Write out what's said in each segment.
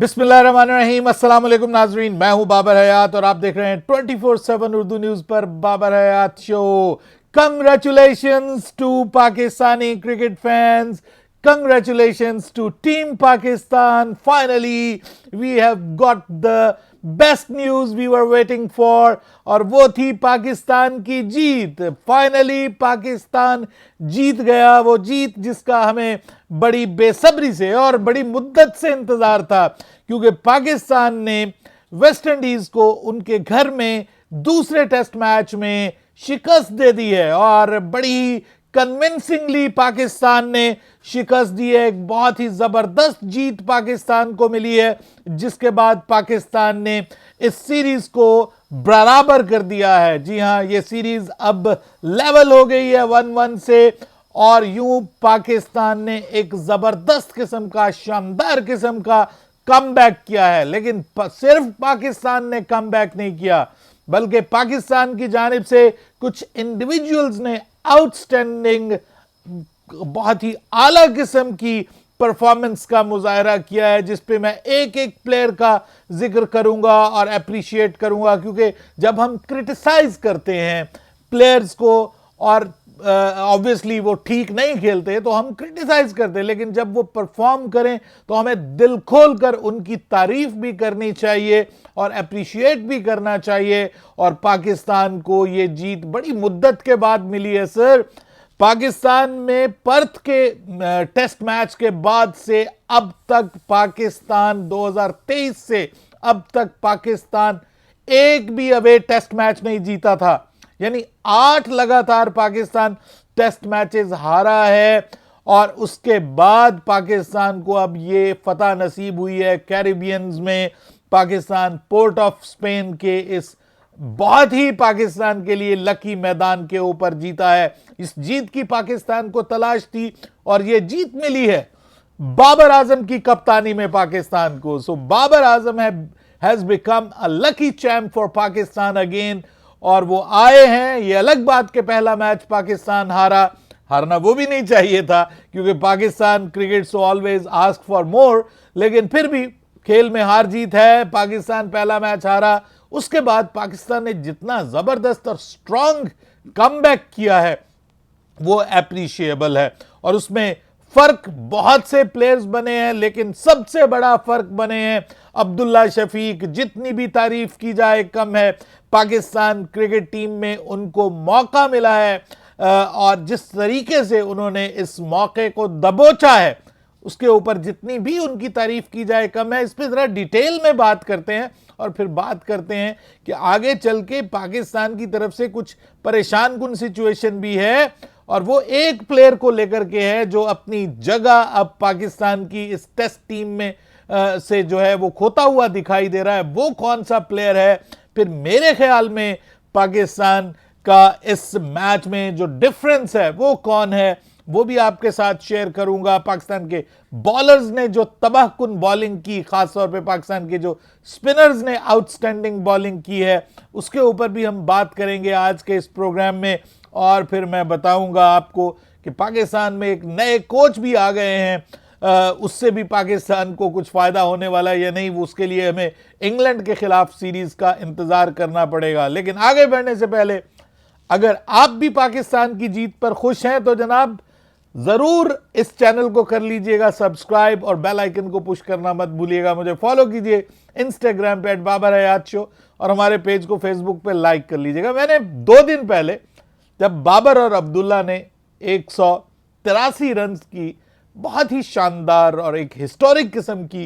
बिस्मिल्लाहिर्रहमानिर्रहीम, अस्सलाम वालेकुम नाजरीन। मैं हूं बाबर हयात और आप देख रहे हैं 24/7 उर्दू न्यूज पर Babar Hayat show. Congratulations to Pakistani cricket fans, congratulations to team Pakistan. Finally we have got the best news we were waiting for, और वो थी पाकिस्तान की जीत। फाइनली पाकिस्तान जीत गया, वो जीत जिसका हमें बड़ी बेसब्री से और बड़ी मुद्दत से इंतजार था, क्योंकि पाकिस्तान ने वेस्ट इंडीज को उनके घर में दूसरे टेस्ट मैच में शिकस्त दे दी है, और बड़ी कन्विंसिंगली पाकिस्तान ने शिकस्त दी है। एक बहुत ही जबरदस्त जीत पाकिस्तान को मिली है, जिसके बाद पाकिस्तान ने इस सीरीज को बराबर कर दिया है। जी हां, ये सीरीज अब लेवल हो गई है 1-1 से, और यूं पाकिस्तान ने एक जबरदस्त किस्म का, शानदार किस्म का कमबैक किया है। लेकिन सिर्फ पाकिस्तान ने कमबैक नहीं किया, बल्कि पाकिस्तान की जानिब से कुछ इंडिविजुअल्स ने आउटस्टैंडिंग, बहुत ही आला किस्म की परफॉर्मेंस का मुजाहरा किया है, जिस पे मैं एक एक प्लेयर का जिक्र करूंगा और अप्रिशिएट करूंगा। क्योंकि जब हम क्रिटिसाइज करते हैं प्लेयर्स को, और ऑब्वियसली वो ठीक नहीं खेलते तो हम क्रिटिसाइज करते हैं, लेकिन जब वो परफॉर्म करें तो हमें दिल खोल कर उनकी तारीफ भी करनी चाहिए और अप्रिशिएट भी करना चाहिए। और पाकिस्तान को ये जीत बड़ी मुद्दत के बाद मिली है सर। पाकिस्तान में पर्थ के टेस्ट मैच के बाद से अब तक पाकिस्तान 2023 से अब तक पाकिस्तान एक भी अवे टेस्ट मैच नहीं जीता था, यानी 8 लगातार पाकिस्तान टेस्ट मैचेस हारा है। और उसके बाद पाकिस्तान को अब ये फतह नसीब हुई है कैरिबियंस में। पाकिस्तान पोर्ट ऑफ स्पेन के इस बहुत ही पाकिस्तान के लिए लकी मैदान के ऊपर जीता है। इस जीत की पाकिस्तान को तलाश थी, और ये जीत मिली है बाबर आजम की कप्तानी में पाकिस्तान को। So Babar Azam has become a lucky champ for Pakistan again. और वो आए हैं, ये अलग बात के पहला मैच पाकिस्तान हारना वो भी नहीं चाहिए था, क्योंकि Pakistan cricket so always ask for more. लेकिन फिर भी खेल में हार जीत है। पाकिस्तान पहला मैच हारा, उसके बाद पाकिस्तान ने जितना जबरदस्त और स्ट्रांग कमबैक किया है वो अप्रिशिएबल है। और उसमें फर्क बहुत से प्लेयर्स बने हैं, लेकिन सबसे बड़ा फर्क बने हैं अब्दुल्ला शफीक। जितनी भी तारीफ की जाए कम है। पाकिस्तान क्रिकेट टीम में उनको मौका मिला है, और जिस तरीके से उन्होंने इस मौके को दबोचा है, उसके ऊपर जितनी भी उनकी तारीफ की जाए कम है। इस पर जरा डिटेल में बात करते हैं, और फिर बात करते हैं कि आगे चल के पाकिस्तान की तरफ से कुछ परेशान कुन सिचुएशन भी है, और वो एक प्लेयर को लेकर के है जो अपनी जगह अब पाकिस्तान की इस टेस्ट टीम में से जो है वो खोता हुआ दिखाई दे रहा है। वो कौन सा प्लेयर है? फिर मेरे ख्याल में पाकिस्तान का इस मैच में जो डिफरेंस है वो कौन है, वो भी आपके साथ शेयर करूंगा। पाकिस्तान के बॉलर्स ने जो तबाहकुन बॉलिंग की, खासतौर पे पाकिस्तान के जो स्पिनर्स ने आउटस्टैंडिंग बॉलिंग की है, उसके ऊपर भी हम बात करेंगे आज के इस प्रोग्राम में। और फिर मैं बताऊंगा आपको कि पाकिस्तान में एक नए कोच भी आ गए हैं, उससे भी पाकिस्तान को कुछ फायदा होने वाला है या नहीं, उसके लिए हमें इंग्लैंड के खिलाफ सीरीज का इंतजार करना पड़ेगा। लेकिन आगे बढ़ने से पहले, अगर आप भी पाकिस्तान की जीत पर खुश हैं तो जनाब जरूर इस चैनल को कर लीजिएगा सब्सक्राइब, और बेल आइकन को पुश करना मत भूलिएगा। मुझे फॉलो कीजिए इंस्टाग्राम पे @बाबर हयात शो, और हमारे पेज को फेसबुक पे लाइक कर लीजिएगा। मैंने 2 दिन पहले जब बाबर और अब्दुल्ला ने 183 रन की बहुत ही शानदार और एक हिस्टोरिक किस्म की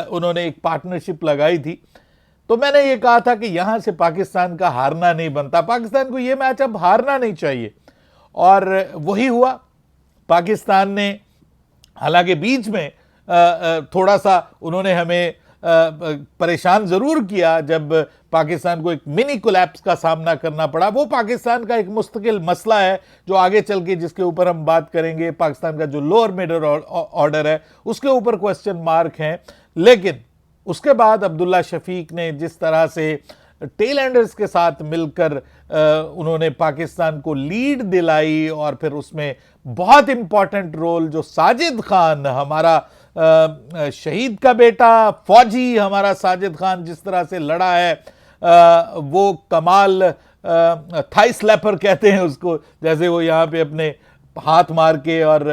उन्होंने एक पार्टनरशिप लगाई थी, तो मैंने ये कहा था कि यहां से पाकिस्तान का हारना नहीं बनता, पाकिस्तान को ये मैच अब हारना नहीं चाहिए। और वही हुआ। पाकिस्तान ने हालांकि बीच में थोड़ा सा उन्होंने हमें परेशान जरूर किया, जब पाकिस्तान को एक मिनी कोलैप्स का सामना करना पड़ा। वो पाकिस्तान का एक मुस्तकिल मसला है जो आगे चल के, जिसके ऊपर हम बात करेंगे। पाकिस्तान का जो लोअर मिडल ऑर्डर है उसके ऊपर क्वेश्चन मार्क हैं। लेकिन उसके बाद अब्दुल्ला शफीक ने जिस तरह से टेल एंडर्स के साथ मिलकर उन्होंने पाकिस्तान को लीड दिलाई, और फिर उसमें बहुत इंपॉर्टेंट रोल जो साजिद खान, हमारा शहीद का बेटा फौजी हमारा साजिद खान जिस तरह से लड़ा है, वो कमाल थाई स्लैपर कहते हैं उसको, जैसे वो यहाँ पे अपने हाथ मार के और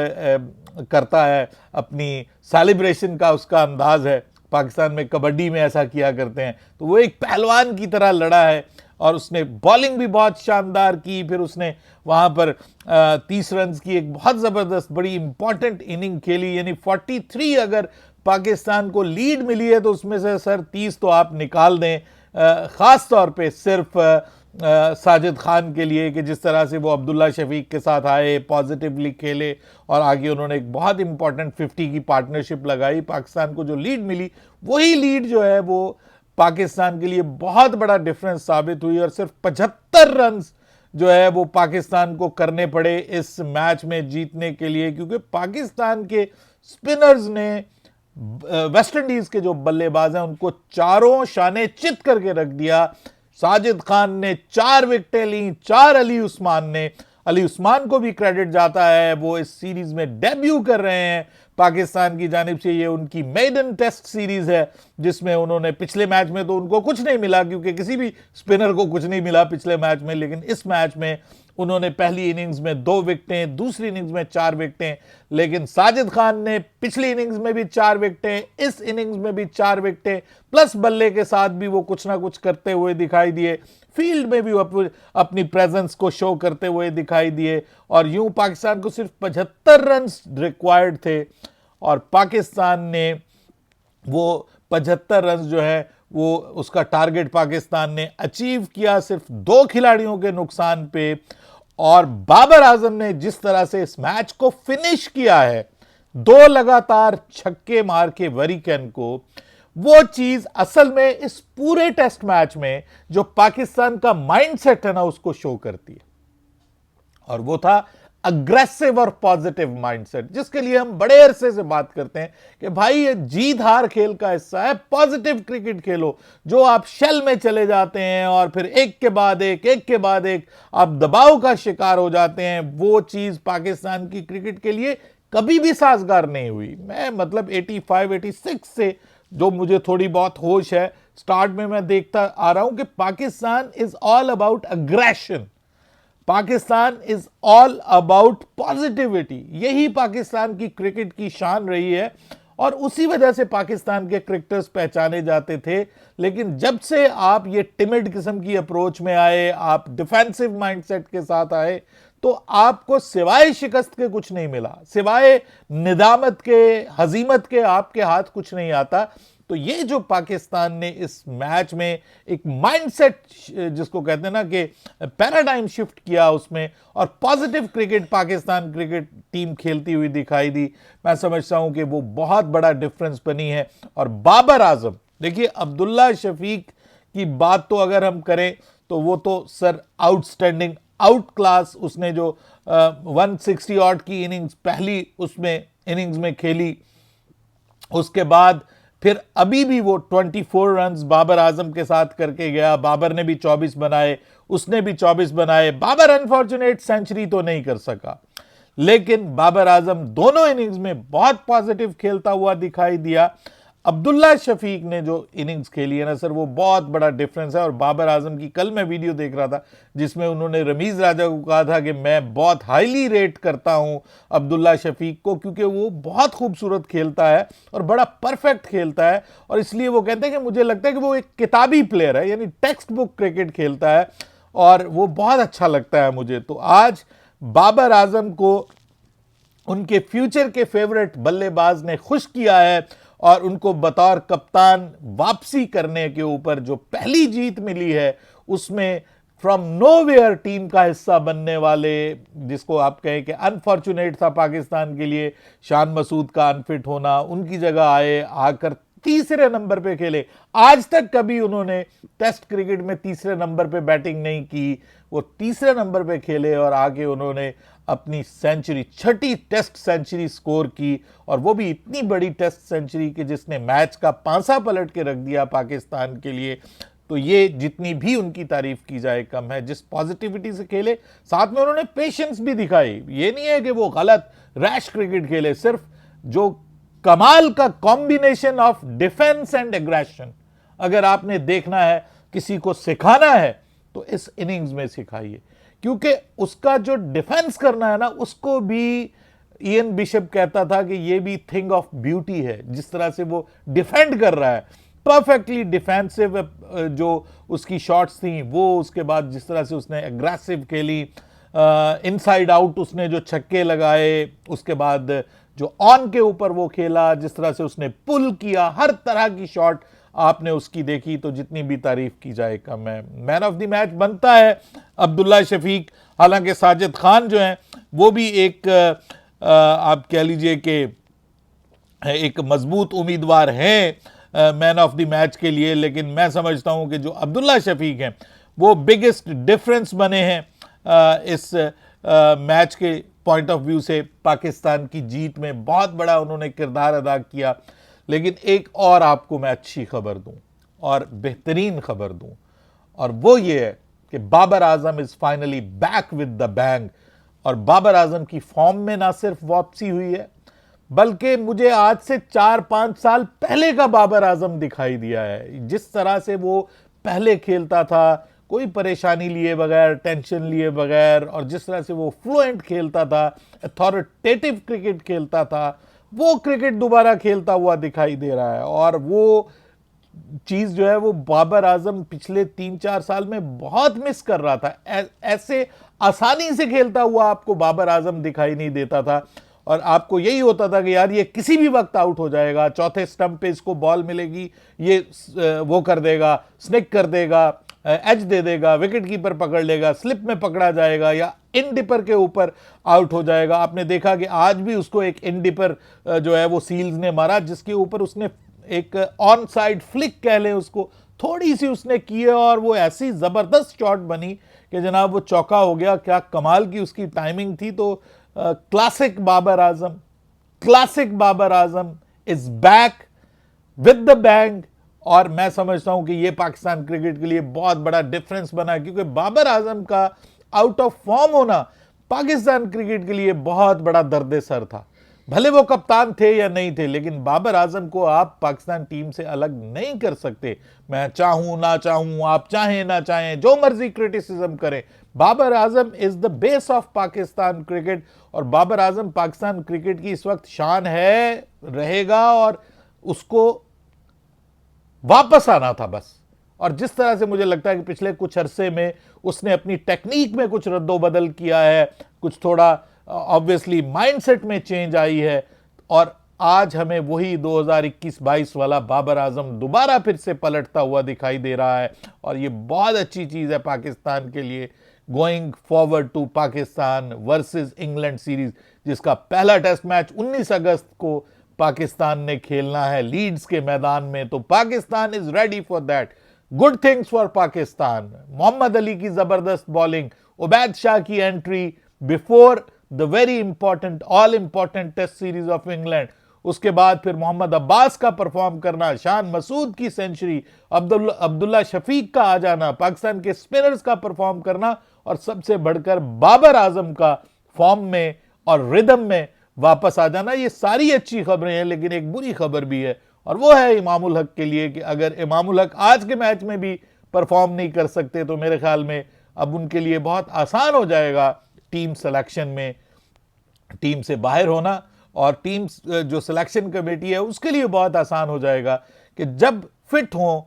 करता है, अपनी सेलिब्रेशन का उसका अंदाज है। पाकिस्तान में कबड्डी में ऐसा किया करते हैं। तो वो एक पहलवान की तरह लड़ा है और उसने बॉलिंग भी बहुत शानदार की। फिर उसने वहाँ पर 30 रन की एक बहुत ज़बरदस्त बड़ी इंपॉर्टेंट इनिंग खेली, यानी 43 अगर पाकिस्तान को लीड मिली है तो उसमें से सर 30 तो आप निकाल दें, ख़ास तौर पे सिर्फ साजिद खान के लिए कि जिस तरह से वो अब्दुल्ला शफीक के साथ आए, पॉजिटिवली खेले और आगे उन्होंने एक बहुत इंपॉर्टेंट 50 की पार्टनरशिप लगाई। पाकिस्तान को जो लीड मिली वही लीड जो है वो पाकिस्तान के लिए बहुत बड़ा डिफरेंस साबित हुई और सिर्फ 75 रन जो है वो पाकिस्तान को करने पड़े इस मैच में जीतने के लिए, क्योंकि पाकिस्तान के स्पिनर्स ने वेस्ट इंडीज के जो बल्लेबाज हैं उनको चारों शाने चित करके रख दिया। साजिद खान ने 4 विकेटें ली, 4 अली उस्मान ने। अली उस्मान को भी क्रेडिट जाता है, वो इस सीरीज में डेब्यू कर रहे हैं पाकिस्तान की जानिब से। ये उनकी मेडन टेस्ट सीरीज है जिसमें उन्होंने पिछले मैच में तो उनको कुछ नहीं मिला, क्योंकि किसी भी स्पिनर को कुछ नहीं मिला पिछले मैच में, लेकिन इस मैच में उन्होंने पहली इनिंग्स में 2 विकेटें, दूसरी इनिंग्स में 4 विकेटें। लेकिन साजिद खान ने पिछली इनिंग्स में भी 4 विकेटें, इस इनिंग्स में भी 4 विकेटें, प्लस बल्ले के साथ भी वो कुछ ना कुछ करते हुए दिखाई दिए। फील्ड में भी वो अपनी प्रेजेंस को शो करते हुए दिखाई दिए और यूं पाकिस्तान को सिर्फ 75 रन रिक्वायर्ड थे और पाकिस्तान ने वो 75 रन जो है वो उसका टारगेट पाकिस्तान ने अचीव किया, सिर्फ 2 खिलाड़ियों के नुकसान पे। और बाबर आजम ने जिस तरह से इस मैच को फिनिश किया है, 2 लगातार छक्के मार के वरीकन को, वो चीज असल में इस पूरे टेस्ट मैच में जो पाकिस्तान का माइंडसेट है ना उसको शो करती है, और वो था अग्रेसिव और पॉजिटिव माइंडसेट, जिसके लिए हम बड़े अरसे से बात करते हैं कि भाई ये जीत हार खेल का हिस्सा है, पॉजिटिव क्रिकेट खेलो। जो आप शेल में चले जाते हैं और फिर एक के बाद एक आप दबाव का शिकार हो जाते हैं, वो चीज पाकिस्तान की क्रिकेट के लिए कभी भी साजगार नहीं हुई। मैं मतलब 85-86 से जो मुझे थोड़ी बहुत होश है, स्टार्ट में मैं देखता आ रहा हूं कि Pakistan is all about aggression, Pakistan is all about positivity. यही पाकिस्तान की क्रिकेट की शान रही है और उसी वजह से पाकिस्तान के क्रिकेटर्स पहचाने जाते थे। लेकिन जब से आप ये टिमिड किस्म की अप्रोच में आए, आप डिफेंसिव माइंडसेट के साथ आए, तो आपको सिवाय शिकस्त के कुछ नहीं मिला, सिवाय निदामत के, हजीमत के आपके हाथ कुछ नहीं आता। तो ये जो पाकिस्तान ने इस मैच में एक माइंडसेट जिसको कहते हैं ना कि पैराडाइम शिफ्ट किया उसमें, और positive cricket Pakistan cricket team खेलती हुई दिखाई दी, मैं समझता हूं कि वो बहुत बड़ा डिफरेंस बनी है। और बाबर आजम, देखिए अब्दुल्ला शफीक की बात तो अगर हम करें तो वो तो सर आउटस्टैंडिंग, आउट क्लास, उसने जो 160 ऑड की इनिंग्स पहली उसमें इनिंग्स में खेली, उसके बाद फिर अभी भी वो 24 रन बाबर आजम के साथ करके गया। बाबर ने भी 24 बनाए, उसने भी 24 बनाए। बाबर अनफॉर्चुनेट सेंचुरी तो नहीं कर सका, लेकिन बाबर आजम दोनों इनिंग्स में बहुत पॉजिटिव खेलता हुआ दिखाई दिया। अब्दुल्ला शफीक ने जो इनिंग्स खेली है ना सर, वो बहुत बड़ा डिफरेंस है। और बाबर आजम की कल मैं वीडियो देख रहा था जिसमें उन्होंने रमीज राजा को कहा था कि मैं बहुत हाईली रेट करता हूं अब्दुल्ला शफीक को, क्योंकि वो बहुत खूबसूरत खेलता है और बड़ा परफेक्ट खेलता है। और इसलिए वो कहते हैं कि मुझे लगता है कि वो एक किताबी प्लेयर है, यानी टेक्स्ट बुक क्रिकेट खेलता है और वो बहुत अच्छा लगता है मुझे। तो आज बाबर आजम को उनके फ्यूचर के फेवरेट बल्लेबाज ने खुश किया है और उनको बतौर कप्तान वापसी करने के ऊपर जो पहली जीत मिली है उसमें फ्रॉम नोवेयर टीम का हिस्सा बनने वाले, जिसको आप कहें कि अनफॉर्चुनेट था पाकिस्तान के लिए शान मसूद का अनफिट होना, उनकी जगह आए, आकर तीसरे नंबर पे खेले। आज तक कभी उन्होंने टेस्ट क्रिकेट में तीसरे नंबर पे बैटिंग नहीं की, वो तीसरे नंबर पे खेले और आगे उन्होंने अपनी सेंचुरी, 6ठी टेस्ट सेंचुरी स्कोर की, और वो भी इतनी बड़ी टेस्ट सेंचुरी कि जिसने मैच का पांसा पलट के रख दिया पाकिस्तान के लिए। तो ये जितनी भी उनकी तारीफ की जाए कम है। जिस पॉजिटिविटी से खेले, साथ में उन्होंने पेशेंस भी दिखाई। ये नहीं है कि वो गलत रैश क्रिकेट खेले, सिर्फ जो कमाल का combination of defence and aggression. अगर आपने देखना है, किसी को सिखाना है तो इस इनिंग्स में सिखाइए, क्योंकि उसका जो डिफेंस करना है ना, उसको भी इयन बिशप कहता था कि ये भी थिंग ऑफ ब्यूटी है। जिस तरह से वो डिफेंड कर रहा है, परफेक्टली डिफेंसिव जो उसकी शॉट्स थी वो, उसके बाद जिस तरह से उसने एग्रेसिव खेली, इनसाइड आउट उसने जो छक्के लगाए, उसके बाद जो ऑन के ऊपर वो खेला, जिस तरह से उसने पुल किया, हर तरह की शॉट आपने उसकी देखी, तो जितनी भी तारीफ की जाए कम है। मैन ऑफ द मैच बनता है अब्दुल्ला शफीक। हालांकि साजिद खान जो हैं वो भी एक आप कह लीजिए कि एक मजबूत उम्मीदवार हैं मैन ऑफ द मैच के लिए, लेकिन मैं समझता हूं कि जो अब्दुल्ला शफीक हैं वो बिगेस्ट डिफरेंस बने हैं इस मैच के पॉइंट ऑफ व्यू से। पाकिस्तान की जीत में बहुत बड़ा उन्होंने किरदार अदा किया। लेकिन एक और आपको मैं अच्छी खबर दूं और बेहतरीन खबर दूं, और वो ये है कि Babar Azam is finally back with the bang. और बाबर आजम की फॉर्म में ना सिर्फ वापसी हुई है, बल्कि मुझे आज से 4-5 साल पहले का बाबर आजम दिखाई दिया है। जिस तरह से वो पहले खेलता था, कोई परेशानी लिए बगैर, टेंशन लिए बगैर, और जिस तरह से वो फ्लुएंट खेलता था, अथॉरिटेटिव क्रिकेट खेलता था, वो क्रिकेट दोबारा खेलता हुआ दिखाई दे रहा है। और वो चीज जो है वो बाबर आजम पिछले 3-4 साल में बहुत मिस कर रहा था। ऐसे आसानी से खेलता हुआ आपको बाबर आजम दिखाई नहीं देता था, और आपको यही होता था कि यार ये किसी भी वक्त आउट हो जाएगा, चौथे स्टंप पे इसको बॉल मिलेगी, ये वो कर देगा, स्निक कर देगा, एज दे देगा, विकेट कीपर पकड़ लेगा, स्लिप में पकड़ा जाएगा, या इन डिपर के ऊपर आउट हो जाएगा। आपने देखा कि आज भी उसको एक इन डिपर जो है वो सील्स ने मारा, जिसके ऊपर उसने एक ऑन साइड फ्लिक कह लें उसको, थोड़ी सी उसने की है, और वो ऐसी जबरदस्त शॉट बनी कि जनाब वो चौका हो गया। क्या कमाल की उसकी टाइमिंग थी। तो classic Babar Azam, classic Babar Azam is back with the bang. और मैं समझता हूं कि ये पाकिस्तान क्रिकेट के लिए बहुत बड़ा डिफरेंस बना, क्योंकि बाबर आजम का आउट ऑफ फॉर्म होना पाकिस्तान क्रिकेट के लिए बहुत बड़ा दर्द सर था। भले वो कप्तान थे या नहीं थे, लेकिन बाबर आजम को आप पाकिस्तान टीम से अलग नहीं कर सकते। मैं चाहूं ना चाहूं, आप चाहें ना चाहें, जो मर्जी क्रिटिसिज्म करें, Babar Azam is the base of Pakistan cricket. और बाबर आजम पाकिस्तान क्रिकेट की इस वक्त शान है, रहेगा, और उसको वापस आना था बस। और जिस तरह से मुझे लगता है कि पिछले कुछ अरसे में उसने अपनी टेक्निक में कुछ रद्दोबदल किया है, कुछ थोड़ा ऑब्वियसली माइंडसेट में चेंज आई है, और आज हमें वही 2021-22 वाला बाबर आजम दोबारा फिर से पलटता हुआ दिखाई दे रहा है। और ये बहुत अच्छी चीज है पाकिस्तान के लिए। Going forward to Pakistan versus England series, जिसका पहला टेस्ट मैच 19 अगस्त को पाकिस्तान ने खेलना है लीड्स के मैदान में। तो Pakistan is ready for that. Good things for Pakistan. Mohammad Ali की जबरदस्त बॉलिंग, उबैद शाह की entry before the very important, all important test series of England. उसके बाद फिर मोहम्मद अब्बास का परफॉर्म करना, शान मसूद की सेंचुरी, अब्दुल्ला शफीक का आ जाना, पाकिस्तान के स्पिनर्स का परफॉर्म करना, और सबसे बढ़कर बाबर आजम का फॉर्म में और रिदम में वापस आ जाना। ये सारी अच्छी खबरें हैं, लेकिन एक बुरी खबर भी है, और वो है इमामुल हक के लिए कि अगर इमामुल हक आज के मैच में भी परफॉर्म नहीं कर सकते, तो मेरे ख्याल में अब उनके लिए बहुत आसान हो जाएगा टीम सिलेक्शन में टीम से बाहर होना, और टीम जो सिलेक्शन कमेटी है उसके लिए बहुत आसान हो जाएगा कि जब फिट हों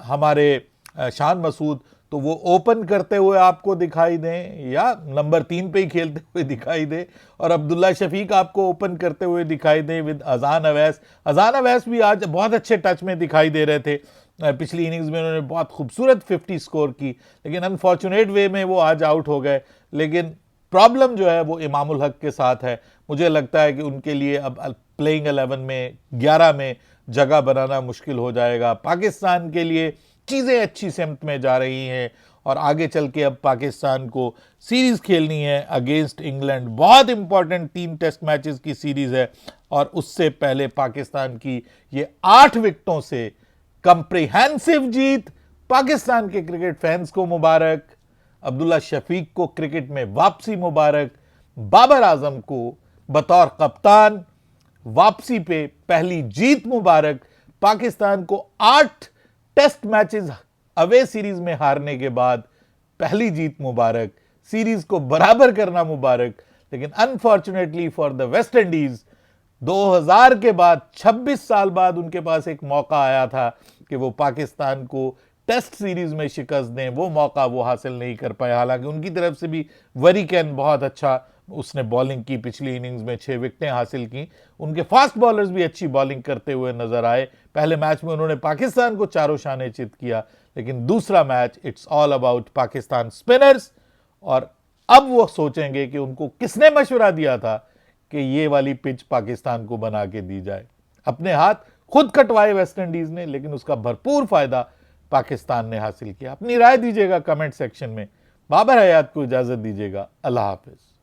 हमारे शान मसूद, तो वो ओपन करते हुए आपको दिखाई दें, या नंबर 3 पे ही खेलते हुए दिखाई दे, और अब्दुल्ला शफीक आपको ओपन करते हुए दिखाई दे विद अजान अवैस। अजान अवैस भी आज बहुत अच्छे टच में दिखाई दे रहे थे। पिछली इनिंग्स में उन्होंने बहुत खूबसूरत 50 स्कोर की, लेकिन अनफॉर्चुनेट वे में वो आज आउट हो गए। लेकिन प्रॉब्लम जो है वो इमामुल हक के साथ है। मुझे लगता है कि उनके लिए अब प्लेइंग 11 में 11 में जगह बनाना मुश्किल हो जाएगा। पाकिस्तान के लिए चीज़ें अच्छी सिमत में जा रही हैं, और आगे चल के अब पाकिस्तान को सीरीज़ खेलनी है अगेंस्ट इंग्लैंड। बहुत इंपॉर्टेंट 3 टेस्ट मैचेस की सीरीज़ है, और उससे पहले पाकिस्तान की ये 8 विकेटों से कंप्रिहेंसिव जीत। पाकिस्तान के क्रिकेट फैंस को मुबारक, अब्दुल्ला शफीक को क्रिकेट में वापसी मुबारक, बाबर आजम को बतौर कप्तान वापसी पे पहली जीत मुबारक। पाकिस्तान को 8 टेस्ट मैचेस अवे सीरीज में हारने के बाद पहली जीत मुबारक, सीरीज को बराबर करना मुबारक। लेकिन unfortunately for the West Indies 2000 के बाद 26 साल बाद उनके पास एक मौका आया था कि वो पाकिस्तान को टेस्ट सीरीज में शिकस्त दें, वो मौका वो हासिल नहीं कर पाए। हालांकि उनकी तरफ से भी वरीकैन बहुत अच्छा उसने बॉलिंग की, पिछली इनिंग्स में 6 विकेटें हासिल की। उनके फास्ट बॉलर्स भी अच्छी बॉलिंग करते हुए नजर आए। पहले मैच में उन्होंने पाकिस्तान को चारों शाने चित किया, लेकिन दूसरा match it's all about Pakistan spinners. और अब वो सोचेंगे कि उनको किसने मशवरा दिया था कि ये वाली पिच पाकिस्तान को बना के दी जाए। अपने हाथ खुद कटवाए वेस्ट इंडीज ने, लेकिन उसका भरपूर फायदा पाकिस्तान ने हासिल किया। अपनी राय दीजिएगा कमेंट सेक्शन में। बाबर हयात को इजाजत दीजिएगा। अल्लाह हाफिज।